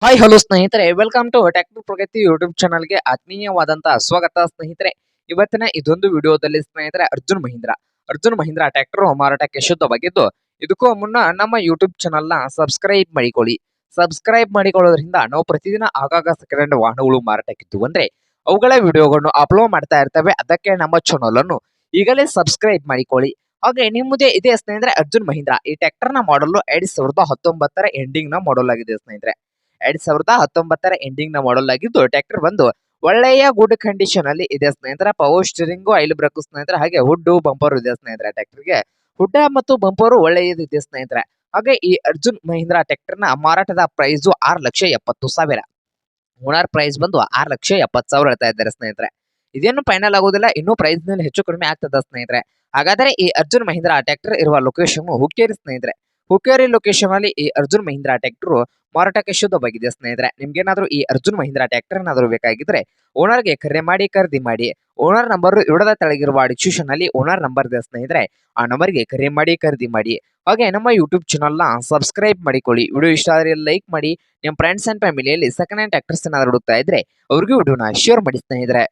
Hi hello ಸ್ನೇಹಿತರೆ, welcome to tractor Pragati YouTube ಚಾನಲ್ಗೆ ಆತ್ಮೀಯವಾದಂತಹ ಸ್ವಾಗತ ಸ್ನೇಹಿತರೆ. ಇವತ್ತಿನ ಇದೊಂದು ವಿಡಿಯೋದಲ್ಲಿ ಸ್ನೇಹಿತರೆ ಅರ್ಜುನ್ ಮಹೀಂದ್ರಾ ಟ್ರ್ಯಾಕ್ಟರ್ ಮಾರಾಟಕ್ಕೆ ಶುದ್ಧವಾಗಿದ್ದು, ಇದಕ್ಕೂ ಮುನ್ನ ನಮ್ಮ ಯೂಟ್ಯೂಬ್ ಚಾನಲ್ನ ಸಬ್ಸ್ಕ್ರೈಬ್ ಮಾಡಿಕೊಳ್ಳಿ. ಸಬ್ಸ್ಕ್ರೈಬ್ ಮಾಡಿಕೊಳ್ಳೋದ್ರಿಂದ ನಾವು ಪ್ರತಿದಿನ ಆಗಾಗ ಸೆಕೆಂಡ್ ಹ್ಯಾಂಡ್ ವಾಹನಗಳು ಮಾರಾಟಕ್ಕಿದ್ದು ಅಂದ್ರೆ ಅವುಗಳ ವಿಡಿಯೋಗಳನ್ನು ಅಪ್ಲೋಡ್ ಮಾಡ್ತಾ ಇರ್ತೇವೆ. ಅದಕ್ಕೆ ನಮ್ಮ ಚಾನಲ್ ಅನ್ನು ಈಗಲೇ ಸಬ್ಸ್ಕ್ರೈಬ್ ಮಾಡಿಕೊಳ್ಳಿ. ಹಾಗೆ ನಿಮ್ಮದೇ ಇದೆ ಸ್ನೇಹಿತರೆ, ಅರ್ಜುನ್ ಮಹೀಂದ್ರಾ ಈ ಟ್ರ್ಯಾಕ್ಟರ್ ನ ಮಾಡಲ್ 2019 ಎಂಡಿಂಗ್ ನ ಮಾಡಲ್ ಆಗಿದೆ ಸ್ನೇಹಿತರೆ. 2019 ಎಂಡಿಂಗ್ ನ ಮಾಡಲ್ ಆಗಿದ್ದು, ಟ್ರ್ಯಾಕ್ಟರ್ ಬಂದು ಒಳ್ಳೆಯ ಗುಡ್ ಕಂಡೀಷನ್ ಅಲ್ಲಿ ಇದೆ ಸ್ನೇಹಿತರೆ. ಪವರ್ ಸ್ಟೀರಿಂಗ್, ಆಯಿಲ್ ಬ್ರೇಕ್ ಸ್ನೇಹಿತರೆ, ಹಾಗೆ ಹುಡ್ ಬಂಪರ್ ಇದೆ ಸ್ನೇಹಿತರೆ. ಟ್ರ್ಯಾಕ್ಟರ್ಗೆ ಹುಡ್ಡ ಮತ್ತು ಬಂಪರ್ ಒಳ್ಳೆಯದಿದೆ ಸ್ನೇಹಿತರೆ. ಹಾಗೆ ಈ ಅರ್ಜುನ್ ಮಹೀಂದ್ರಾ ಟ್ರ್ಯಾಕ್ಟರ್ ನ ಮಾರಾಟದ ಪ್ರೈಸ್ 6,70,000. ಓನರ್ ಪ್ರೈಸ್ ಬಂದು 6,70,000 ಹೇಳ್ತಾ ಇದ್ದಾರೆ ಸ್ನೇಹಿತರೆ. ಇದೇನು ಫೈನಲ್ ಆಗೋದಿಲ್ಲ, ಇನ್ನೂ ಪ್ರೈಸ್ ನಲ್ಲಿ ಹೆಚ್ಚು ಕಡಿಮೆ ಆಗ್ತದ ಸ್ನೇಹಿತರೆ. ಹಾಗಾದ್ರೆ ಈ ಅರ್ಜುನ್ ಮಹೀಂದ್ರಾ ಟ್ರ್ಯಾಕ್ಟರ್ ಇರುವ ಲೊಕೇಶನ್ ಹುಕ್ಕೇರಿ ಸ್ನೇಹಿತರೆ. ಹುಕ್ಕೇರಿ ಲೊಕೇಶನ್ ಅಲ್ಲಿ ಈ ಅರ್ಜುನ್ ಮಹೀಂದ್ರಾ ಟ್ರ್ಯಾಕ್ಟರ್ ಮಾರಾಟಕ್ಕೆ ಶುದ್ಧವಾಗಿದೆ ಸ್ನೇಹಿತರೆ. ನಿಮ್ಗೇನಾದ್ರೂ ಈ ಅರ್ಜುನ್ ಮಹೀಂದ್ರಾ ಟ್ರ್ಯಾಕ್ಟರ್ ಏನಾದ್ರು ಬೇಕಾಗಿದ್ರೆ ಓನರ್ಗೆ ಕರೆ ಮಾಡಿ ಖರೀದಿ ಮಾಡಿ. ಓನರ್ ನಂಬರ್ ವಿಡದ ತೆಳಗಿರುವ ಡಿಸ್ಕ್ರಿಪ್ಷನ್ ಅಲ್ಲಿ ಓನರ್ ನಂಬರ್ ಇದೆ ಸ್ನೇಹಿತರೆ. ಆ ನಂಬರ್ಗೆ ಕರೆ ಮಾಡಿ ಖರೀದಿ ಮಾಡಿ. ಹಾಗೆ ನಮ್ಮ ಯೂಟ್ಯೂಬ್ ಚಾನಲ್ ನ ಸಬ್ಸ್ಕ್ರೈಬ್ ಮಾಡಿಕೊಳ್ಳಿ. ವಿಡಿಯೋ ಇಷ್ಟ ಆದರೆ ಲೈಕ್ ಮಾಡಿ. ನಿಮ್ಮ ಫ್ರೆಂಡ್ಸ್ ಅಂಡ್ ಫ್ಯಾಮಿಲಿಯಲ್ಲಿ ಸೆಕೆಂಡ್ ಹ್ಯಾಂಡ್ ಟ್ರ್ಯಾಕ್ಟರ್ಸ್ ಏನಾದ್ರು ಹುಡುಕ್ತಾ ಇದ್ರೆ ಅವ್ರಿಗೂ ವಿಡಿಯೋನ ಶೇರ್ ಮಾಡಿ ಸ್ನೇಹಿತರೆ.